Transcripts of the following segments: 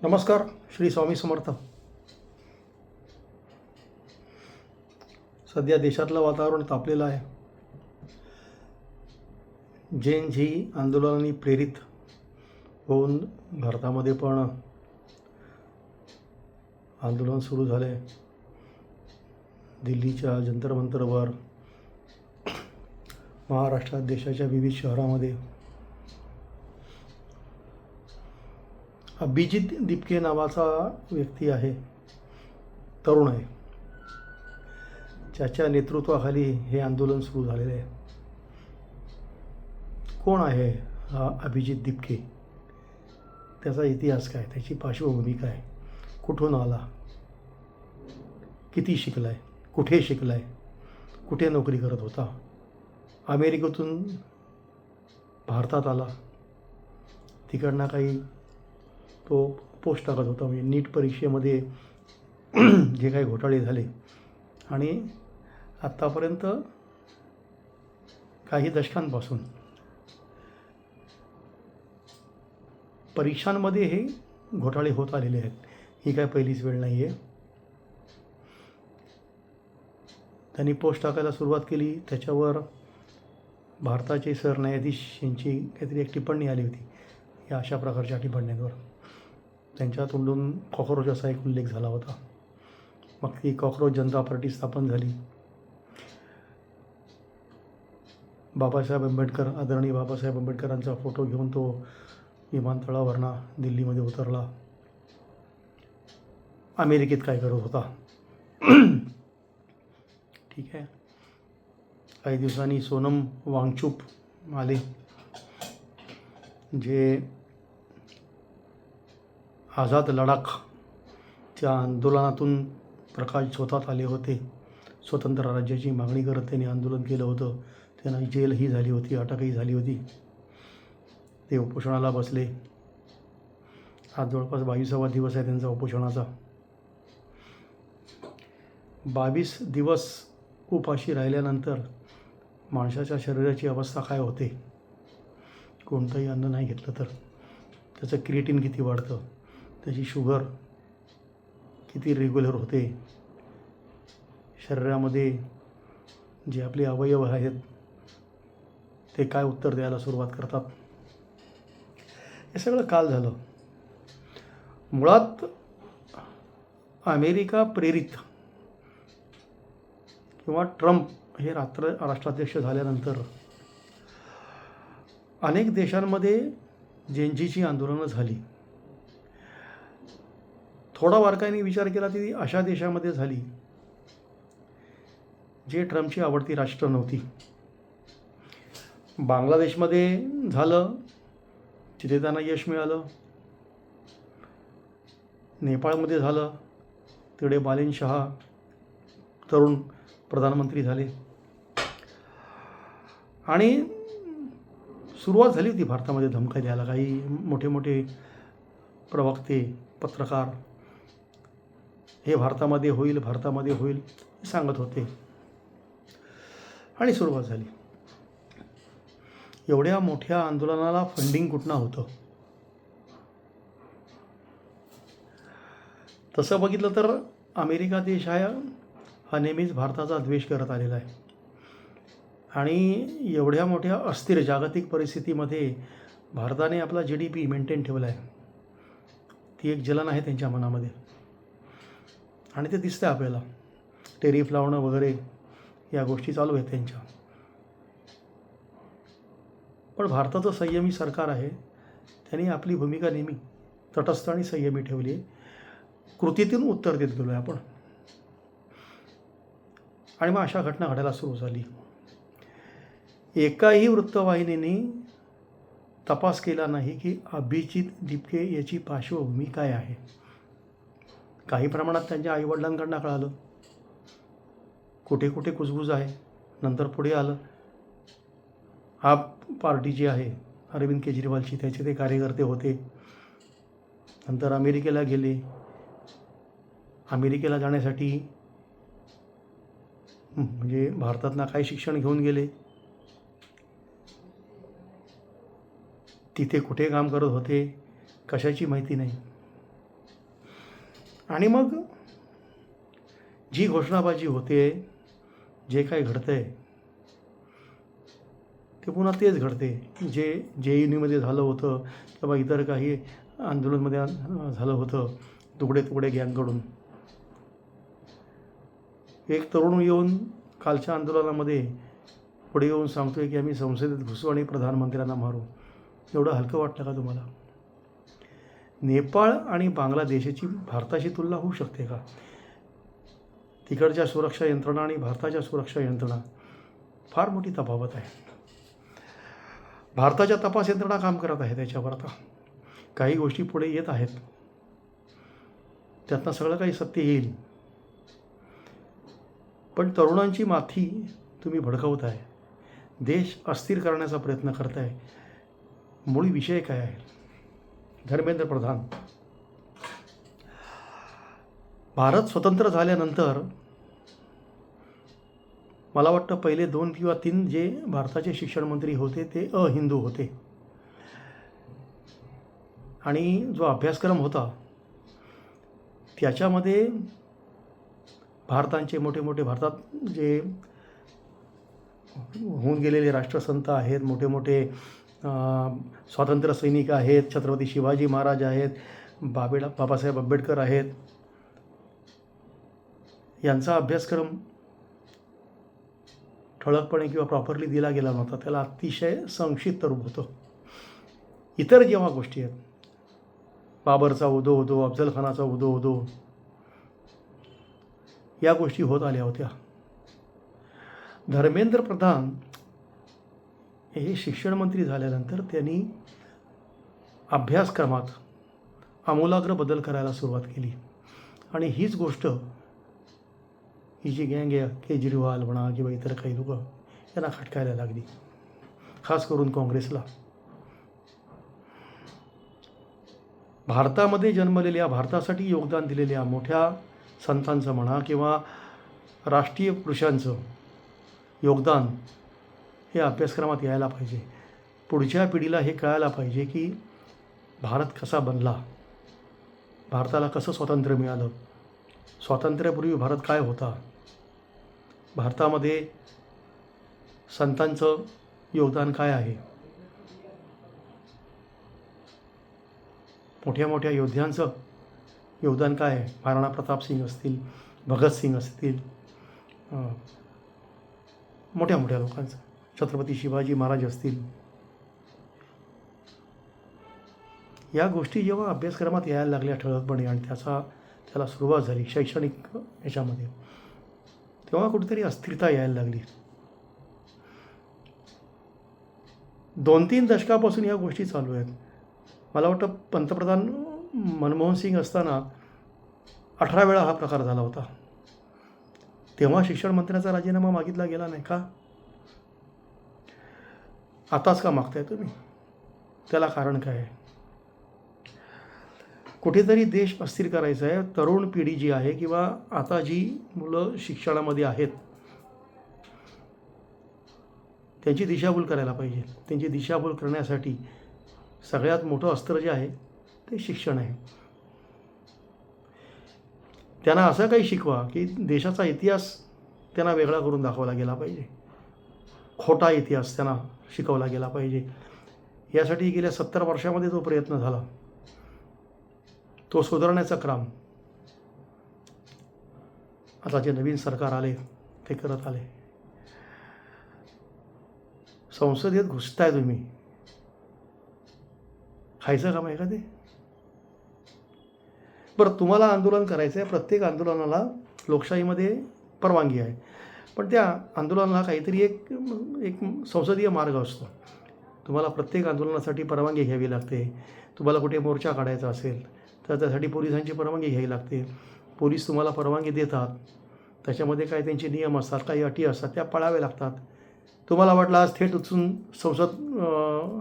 नमस्कार. श्री स्वामी समर्थ. सध्या देशातलं वातावरण तापलेलं आहे. जेन झी आंदोलनाने प्रेरित होऊन भारतामध्ये पण आंदोलन सुरू झाले. दिल्लीच्या जंतर मंतरवर, महाराष्ट्रात, देशाच्या विविध शहरामध्ये. अभिजित दिपके नावाचा व्यक्ती आहे, तरुण आहे. ज्याच्या नेतृत्वाखाली हे आंदोलन सुरू झालेले आहे. कोण आहे हा अभिजित दिपके? त्याचा इतिहास काय? त्याची पार्श्वभूमी काय? कुठून आला? किती शिकलाय? कुठे शिकलाय? कुठे नोकरी करत होता? अमेरिकेतून भारतात आला. तिकडनं काही तो पोस्ट टाकत होता. म्हणजे नीट परीक्षेमध्ये जे काही घोटाळे झाले आणि आत्तापर्यंत काही दशकांपासून परीक्षांमध्ये हे घोटाळे होत आलेले आहेत. ही काय पहिलीच वेळ नाही आहे. त्यांनी पोस्ट टाकायला सुरुवात केली. त्याच्यावर भारताचे सरन्यायाधीश यांची काहीतरी एक टिप्पणी आली होती. या अशा प्रकारच्या टिप्पण्यांवर त्यांच्या तोंडून कॉकरोच असा एक उल्लेख झाला होता. मग ती कॉकरोच जनता पार्टी स्थापन झाली. आदरणीय बाबासाहेब आंबेडकरांचा फोटो घेऊन तो विमानतळावरनं दिल्लीमध्ये उतरला. अमेरिकेत काय करत होता? ठीक आहे. काही दिवसांनी सोनम वांगचुक आले, जे आझाद लडाखच्या आंदोलनातून प्रकाश झोतात आले होते. स्वतंत्र राज्याची मागणी करत त्यांनी आंदोलन केलं होतं. त्यांना जेलही झाली होती, अटकही झाली होती. ते उपोषणाला बसले. आज जवळपास 22वा दिवस आहे त्यांचा उपोषणाचा. 22 दिवस उपाशी राहिल्यानंतर माणसाच्या शरीराची अवस्था काय होते? कोणतंही अन्न नाही घेतलं तर त्याचं क्रिएटिन किती वाढतं, त्याची शुगर किती रेग्युलर होते, शरीरामध्ये जे आपले अवयव आहेत ते काय उत्तर द्यायला सुरुवात करतात, हे सगळं काल झालं. मुळात अमेरिका प्रेरित किंवा ट्रम्प हे राष्ट्राध्यक्ष झाल्यानंतर अनेक देशांमध्ये जेनझीची आंदोलनं झाली. थोडा बारकाईने विचार केला ती अशा देशामध्ये झाली जे ट्रम्पची आवडती राष्ट्र नव्हती. बांगलादेशमध्ये झालं, तिथे त्यांना यश मिळालं. नेपाळमध्ये झालं, तिकडे बालेन शहा तरुण प्रधानमंत्री झाले. आणि सुरुवात झाली होती भारतामध्ये धमक्या द्यायला. काही मोठे मोठे प्रवक्ते, पत्रकार हे भारतामध्ये होईल सांगत होते. आणि सुरुवात झाली. एवढ्या मोठ्या आंदोलनाला फंडिंग कुठनं होतं? तसं बघितलं तर अमेरिका देश हा नेहमीच भारताचा द्वेष करत आलेला आहे. आणि एवढ्या मोठ्या अस्थिर जागतिक परिस्थितीमध्ये भारताने आपला GDP मेंटेन ठेवला आहे. ती एक जलन आहे त्यांच्या मनामध्ये आणि ते दिसतं आपल्याला. टेरिफ लावणं वगैरे या गोष्टी चालू आहेत त्यांच्या. पण भारताचं संयमी सरकार आहे. त्यांनी आपली भूमिका नेहमी तटस्थ आणि संयमी ठेवली आहे. कृतीतून उत्तर देत गेलो आहे आपण. आणि मग अशा घटना घडायला सुरू झाली. एकाही वृत्तवाहिनीने तपास केला नाही की अभिजित दिपके याची पार्श्वभूमी काय आहे. काही प्रमाणात त्यांच्या आईवडिलांकडनं कळालं, कुठे कुठे कुजबूज आहे. नंतर पुढे आलं, आप पार्टी जी आहे अरविंद केजरीवालची, त्याचे ते कार्यकर्ते होते. नंतर अमेरिकेला गेले. अमेरिकेला जाण्यासाठी म्हणजे भारतातनं काय शिक्षण घेऊन गेले, तिथे कुठे काम करत होते, कशाची माहिती नाही. आणि मग जी घोषणाबाजी होते, जे काही घडतंय ते पुन्हा तेच घडते जे JNUमध्ये झालं होतं किंवा इतर काही आंदोलनमध्ये झालं होतं तुकडे तुकडे गँगकडून. एक तरुण येऊन कालच्या आंदोलनामध्ये पुढे येऊन सांगतोय की आम्ही संसदेत घुसू आणि प्रधानमंत्र्यांना मारू. एवढं हलकं वाटलं का तुम्हाला? नेपाळ आणि बांगलादेशाची भारताशी तुलना होऊ शकते का? तिकडच्या सुरक्षा यंत्रणा आणि भारताच्या सुरक्षा यंत्रणा फार मोठी तफावत आहे. भारताच्या तपास यंत्रणा काम करत आहे त्याच्यावर. आता काही गोष्टी पुढे येत आहेत, त्यातनं सगळं काही सत्य येईल. पण तरुणांची माथी तुम्ही भडकवताय, देश अस्थिर करण्याचा प्रयत्न करताय. मूळ विषय काय आहे? धर्मेंद्र प्रधान, भारत स्वतंत्र झाल्यानंतर मला वाटतं पहिले 2 किंवा 3 जे भारताचे शिक्षण मंत्री होते ते अहिंदू होते. आणि जो अभ्यासक्रम होता त्याच्यामध्ये भारतात जे होऊन गेलेले राष्ट्रसंत आहेत, मोठे मोठे स्वातंत्र्य सैनिक आहेत, छत्रपती शिवाजी महाराज आहेत, बाबासाहेब आंबेडकर आहेत, यांचा अभ्यासक्रम ठळकपणे किंवा प्रॉपरली दिला गेला नव्हता. त्याला अतिशय संक्षिप्त रूप होतं. इतर जेव्हा गोष्टी आहेत, बाबरचा उदो, अफजल खानाचा उदो, या गोष्टी होत आल्या होत्या. धर्मेंद्र प्रधान हे शिक्षण मंत्री झाल्यानंतर त्यांनी अभ्यासक्रमात आमूलाग्र बदल करायला सुरुवात केली. आणि हीच गोष्ट ही जी गँग आहे, केजरीवाल म्हणा किंवा इतर काही लोक, यांना खटकायला लागली, खास करून काँग्रेसला. भारतामध्ये जन्मलेल्या, भारतासाठी योगदान दिलेल्या मोठ्या संतांचं म्हणा किंवा राष्ट्रीय पुरुषांचं योगदान हे अभ्यासक्रमात यायला पाहिजे. पुढच्या पिढीला हे कळायला पाहिजे की भारत कसा बनला, भारताला कसं स्वातंत्र्य मिळालं, स्वातंत्र्यापूर्वी भारत काय होता, भारतामध्ये संतांचं योगदान काय आहे, मोठ्या मोठ्या योद्ध्यांचं योगदान काय आहे, महाराणा प्रताप सिंग असतील, भगतसिंग असतील, मोठ्या मोठ्या लोकांचं, छत्रपती शिवाजी महाराज असतील. या गोष्टी जेव्हा अभ्यासक्रमात यायला लागल्या ठळकपणे आणि त्याला सुरुवात झाली शैक्षणिक ह्याच्यामध्ये, तेव्हा कुठेतरी अस्थिरता यायला लागली. 2-3 दशकापासून या गोष्टी चालू आहेत. मला वाटतं पंतप्रधान मनमोहन सिंग असताना 18 वेळा हा प्रकार झाला होता. तेव्हा शिक्षण मंत्र्याचा राजीनामा मागितला गेला नाही का? आताच का मागताय तुम्ही? त्याला कारण काय आहे? कुठेतरी देश अस्थिर करायचा आहे. तरुण पिढी जी आहे किंवा आता जी मुलं शिक्षणामध्ये आहेत त्यांची दिशाभूल करायला पाहिजे. त्यांची दिशाभूल करण्यासाठी सगळ्यात मोठं अस्त्र जे आहे ते शिक्षण आहे. त्यांना असं काही शिकवा की देशाचा इतिहास त्यांना वेगळा करून दाखवला गेला पाहिजे, खोटा इतिहास त्यांना शिकवला गेला पाहिजे. यासाठी गेल्या 70 वर्षामध्ये जो प्रयत्न झाला तो सुधारण्याचा क्रम आता जे नवीन सरकार आले ते करत आले. संसदेत घुसताय तुम्ही, खायचं काम आहे का ते? बरं, तुम्हाला आंदोलन करायचं आहे, प्रत्येक आंदोलनाला लोकशाहीमध्ये परवानगी आहे, पण त्या आंदोलनाला काहीतरी एक संसदीय मार्ग असतो. तुम्हाला प्रत्येक आंदोलनासाठी परवानगी घ्यावी लागते. तुम्हाला कुठे मोर्चा काढायचा असेल तर त्यासाठी पोलिसांची परवानगी घ्यावी लागते. पोलीस तुम्हाला परवानगी देतात, त्याच्यामध्ये काही त्यांचे नियम असतात, काही अटी असतात, त्या पाळाव्या लागतात. तुम्हाला वाटलं आज थेट उचलून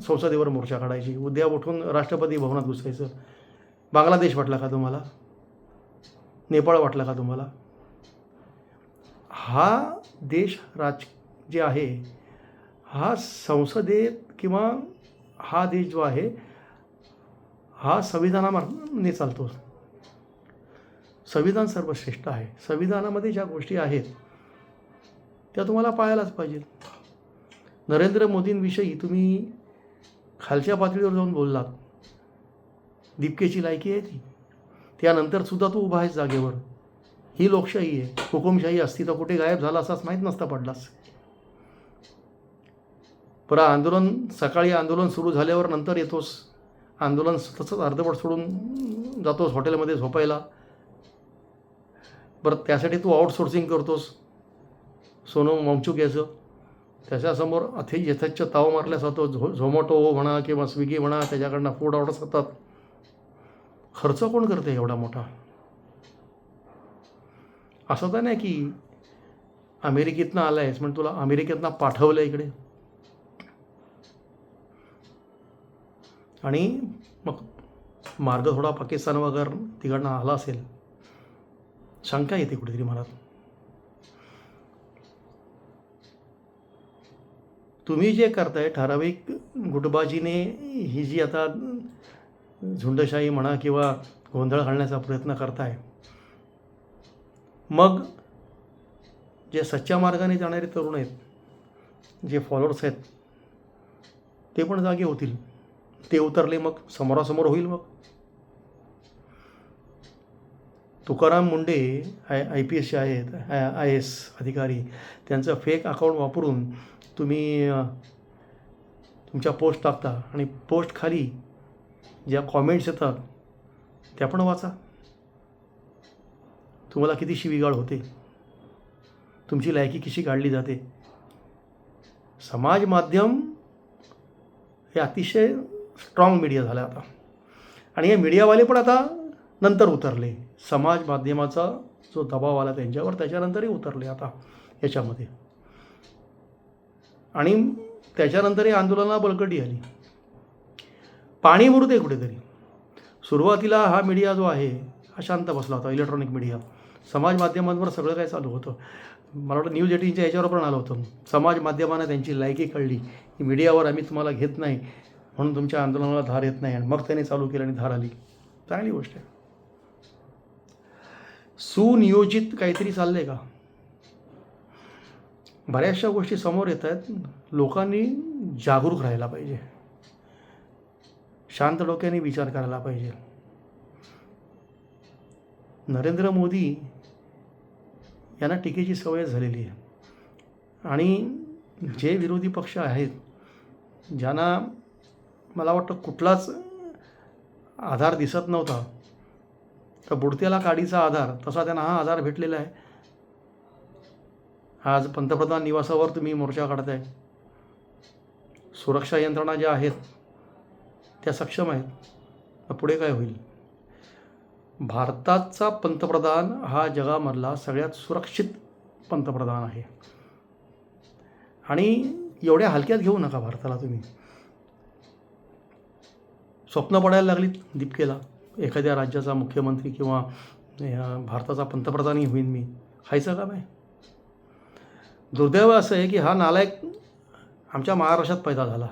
संसदेवर मोर्चा काढायची, उद्या उठून राष्ट्रपती भवनात घुसायचं. बांगलादेश वाटला का तुम्हाला? नेपाळ वाटला का तुम्हाला? हा देश जे आहे हा संसदेत किंवा हा देश जो आहे हा संविधानाने चालतो. संविधान सर्वश्रेष्ठ आहे. संविधानामध्ये ज्या गोष्टी आहेत त्या तुम्हाला पाळायलाच पाहिजे. नरेंद्र मोदींविषयी तुम्ही खालच्या पातळीवर जाऊन बोललात. दीपकेची लायकी आहे ती. त्यानंतरसुद्धा तू उभा आहेस जागेवर. ही लोकशाही आहे. हुकुमशाही असती तर कुठे गायब झाला असाच माहीत नसता पडलास. बरं, सकाळी आंदोलन सुरू झाल्यावर नंतर येतोस. आंदोलन तसंच अर्धवट सोडून जातोस हॉटेलमध्ये झोपायला. बरं, त्यासाठी तू आउटसोर्सिंग करतोस सोनम वांगचुक याचं. त्याच्यासमोर यथेच्छ ताव मारल्या जातो. झोमॅटो म्हणा किंवा स्विगी म्हणा, त्याच्याकडनं फूड ऑर्डर्स होतात. खर्च कोण करते एवढा मोठा? असं तर नाही की अमेरिकेतनं आला आहेस म्हणजे तुला अमेरिकेतनं पाठवलं इकडे आणि मग मार्ग थोडा पाकिस्तान वगैरे तिकडनं आला असेल. शंका येते कुठेतरी मनात. तुम्ही जे करताय ठराविक गुटबाजीने ही जी आता झुंडशाही म्हणा किंवा गोंधळ घालण्याचा प्रयत्न करताय, मग जे सच्च्या मार्गाने जाणारे तरुण आहेत, जे फॉलोअर्स आहेत, ते पण जागे होतील. ते उतरले मग समोरासमोर होईल. मग तुकाराम मुंडे IPSचे आहेत, IAS अधिकारी, त्यांचं फेक अकाउंट वापरून तुम्ही तुमच्या पोस्ट टाकता आणि पोस्ट खाली ज्या कॉमेंट्स येतात त्या पण वाचा. तुम्हाला किती शिवीगाळ होते, तुमची लायकी कशी काढली जाते. समाज माध्यम हे अतिशय स्ट्रॉंग मीडिया झालं आता. आणि हे मीडियावाले पण आता नंतर उतरले. समाज माध्यमाचा जो दबाव आला त्यांच्यावर, त्याच्यानंतरही उतरले आता याच्यामध्ये. आणि त्याच्यानंतरही आंदोलनाला बळकटी आली. पाणी मुरते कुठेतरी. सुरुवातीला हा मीडिया जो आहे हा शांत बसला होता. इलेक्ट्रॉनिक मीडिया, समाज माध्यमांवर सगळं काय चालू होतं. मला वाटतं न्यूज 18च्या याच्यावर पण आलं होतं. समाज माध्यमानं त्यांची लायकी कळली की मीडियावर आम्ही तुम्हाला घेत नाही म्हणून तुमच्या आंदोलनाला धार येत नाही. आणि मग त्याने चालू केलं आणि धार आली. चांगली गोष्ट आहे. सुनियोजित काहीतरी चाललंय का? बऱ्याचशा गोष्टी समोर येत आहेत. लोकांनी जागरूक राहायला पाहिजे. शांत डोक्याने विचार करायला पाहिजे. नरेंद्र मोदी यांना टीकेची सवय झालेली आहे. आणि जे विरोधी पक्ष आहेत, ज्यांना मला वाटतं कुठलाच आधार दिसत नव्हता, तर बुडत्याला काडीचा आधार तसा त्यांना हा आधार भेटलेला आहे. आज पंतप्रधान निवासावर तुम्ही मोर्चा काढताय. सुरक्षा यंत्रणा ज्या आहेत त्या सक्षम आहेत. तर पुढे काय होईल? भारताचा पंतप्रधान हा जगामधला सगळ्यात सुरक्षित पंतप्रधान आहे. आणि एवढ्या हलक्यात घेऊ नका भारताला तुम्ही. स्वप्न पडायला लागली दीपकेला, एखाद्या राज्याचा मुख्यमंत्री किंवा भारताचा पंतप्रधानही होईन मी. खायचं काम आहे. दुर्दैव असं आहे की हा नालायक आमच्या महाराष्ट्रात पैदा झाला,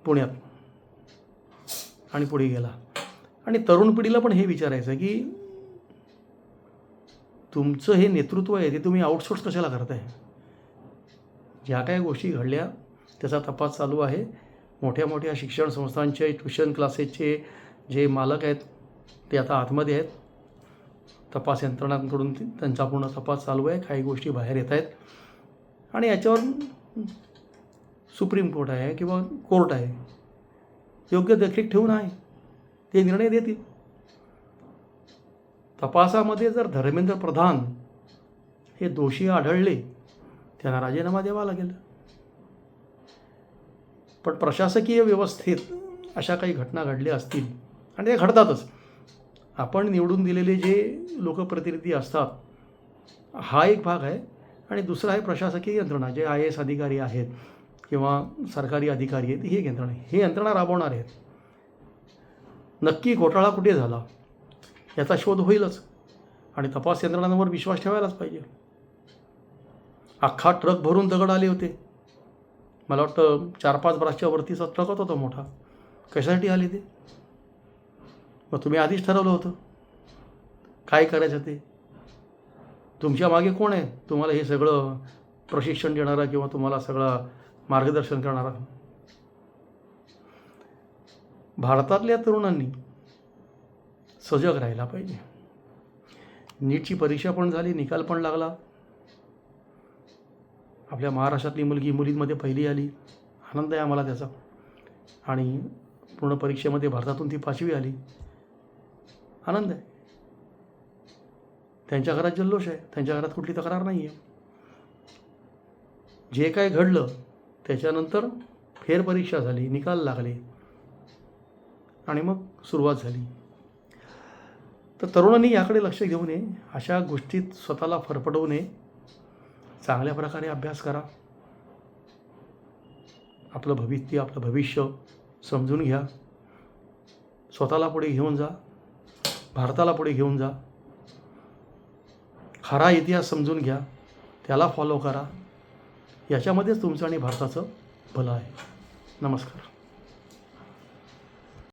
पुण्यात, आणि पुढे गेला. आणि तरुण पिढीला पण हे विचारायचं आहे की तुमचं हे नेतृत्व आहे ते तुम्ही आउटसोर्स कशाला करताय? ज्या काही गोष्टी घडल्या त्याचा तपास चालू आहे. मोठ्या मोठ्या शिक्षण संस्थांचे, ट्युशन क्लासेसचे जे मालक आहेत ते आता आतमध्ये आहेत. तपास यंत्रणांकडून त्यांचा पूर्ण तपास चालू आहे. काही गोष्टी बाहेर येत आहेत आणि याच्यावर सुप्रीम कोर्ट आहे किंवा कोर्ट आहे, योग्य देखरेख ठेवून आहे, ते निर्णय देतील. तपासामध्ये जर धर्मेंद्र प्रधान हे दोषी आढळले त्यांना राजीनामा द्यावा लागेल. पण प्रशासकीय व्यवस्थेत अशा काही घटना घडल्या असतील, आणि त्या घडतातच. आपण निवडून दिलेले जे लोकप्रतिनिधी असतात हा एक भाग आहे, आणि दुसरा आहे प्रशासकीय यंत्रणा, जे IAS अधिकारी आहेत किंवा सरकारी अधिकारी आहेत. ही यंत्रणा राबवणार आहेत. नक्की घोटाळा कुठे झाला याचा शोध होईलच, आणि तपास यंत्रणांवर विश्वास ठेवायलाच पाहिजे. अख्खा ट्रक भरून दगड आले होते. मला वाटतं 4-5 ब्रासच्या वरतीचा ट्रक होता मोठा. कशासाठी आले ते? मग तुम्ही आधीच ठरवलं होतं. काय करायचं ते. तुमच्या मागे कोण आहे तुम्हाला हे सगळं प्रशिक्षण देणारा किंवा तुम्हाला सगळं मार्गदर्शन करणारा. भारतातल्या तरुणांनी सजग राहायला पाहिजे. नीटची परीक्षा पण झाली, निकाल पण लागला. आपल्या महाराष्ट्रातली मुलगी मुलींमध्ये पहिली आली, आनंद आहे आम्हाला त्याचा. आणि पूर्ण परीक्षेमध्ये भारतातून ती 5वी आली, आनंद आहे. त्यांच्या घरात जल्लोष आहे, त्यांच्या घरात कुठली तक्रार नाही आहे. जे काय घडलं त्याच्यानंतर फेरपरीक्षा झाली, निकाल लागले आणि मग सुरुवात झाली. तर तरुणांनी याकडे लक्ष घेऊ नये, अशा गोष्टीत स्वतःला फरफटवू नये. चांगल्या प्रकारे अभ्यास करा. आपलं भविष्य समजून घ्या. स्वतःला पुढे घेऊन जा, भारताला पुढे घेऊन जा. खरा इतिहास समजून घ्या, त्याला फॉलो करा. याच्यामध्येच तुमचं आणि भारताचं भलं आहे. नमस्कार.